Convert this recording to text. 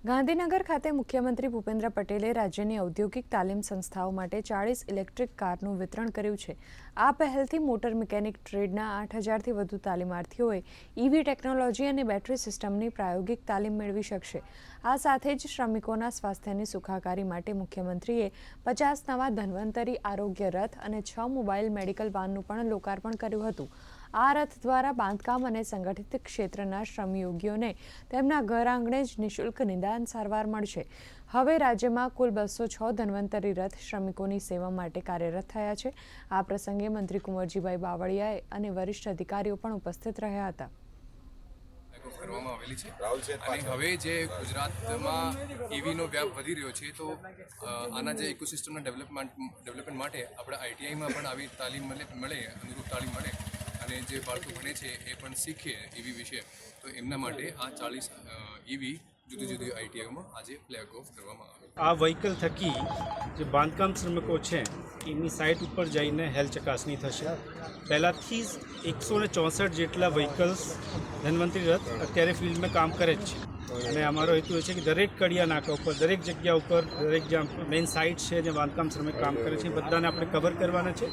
ગાંધીનગર ખાતે મુખ્યમંત્રી ભૂપેન્દ્ર પટેલે રાજ્યની ઔદ્યોગિક તાલીમ સંસ્થાઓ માટે 40 ઇલેક્ટ્રિક કારનું વિતરણ કર્યું છે। આ પહેલથી મોટર મિકેનિક ટ્રેડના 8000થી વધુ તાલીમાર્થીઓએ ઈવી ટેકનોલોજી અને બેટરી સિસ્ટમની પ્રાયોગિક તાલીમ મેળવી શકશે। આ સાથે જ શ્રમિકોના સ્વાસ્થ્યની સુખાકારી માટે મુખ્યમંત્રીએ 50 નવા ધન્વંતરી આરોગ્ય રથ અને 6 મોબાઈલ મેડિકલ વાનનું પણ લોકાર્પણ કર્યું હતું। આ રથ દ્વારા બાંધકામ અને સંગઠિત ક્ષેત્રના શ્રમયોગીઓને તેમના ઘર આંગણે જ નિઃશુલ્ક નિદાન સારવાર મળશે। હવે રાજ્યમાં કુલ 206 ધન્વંતરી રથ શ્રમિકોની સેવા માટે કાર્યરત થયા છે। આ પ્રસંગે મંત્રી કુંવરજીભાઈ બાવળિયા અને વરિષ્ઠ અધિકારીઓ પણ ઉપસ્થિત રહ્યા હતા। કરવામાં આવેલી છે અને હવે જે ગુજરાતમાં ઈવીનો વ્યાપ વધી રહ્યો છે તો આના જે ઇકોસિસ્ટમના ડેવલપમેન્ટ માટે આપણે આઈટીઆઈમાં પણ આવી તાલીમ મળે અનુરૂપ તાલીમ મળે અને જે બાળકો ભણે છે એ પણ શીખે ઈવી વિશે, તો એમના માટે આ 40 ઈવી જુદી જુદી આઈટીઆઈમાં આજે ફ્લેગ ઓફ કરવામાં આવે। આ વ્હીકલ થકી જે બાંધકામ શ્રમિકો છે એમની સાઇટ ઉપર જઈને હેલ્થ ચકાસણી થશે। પહેલાંથી જ 164 જેટલા વ્હીકલ્સ ધન્વંતરી રથ અત્યારે ફિલ્ડમાં કામ કરે જ છે અને અમારો હેતુ એ છે કે દરેક કડિયા નાકા ઉપર, દરેક જગ્યા ઉપર, દરેક જ્યાં મેઇન સાઇટ છે જ્યાં બાંધકામ શ્રમિક કામ કરે છે એ બધાને આપણે કવર કરવાના છે।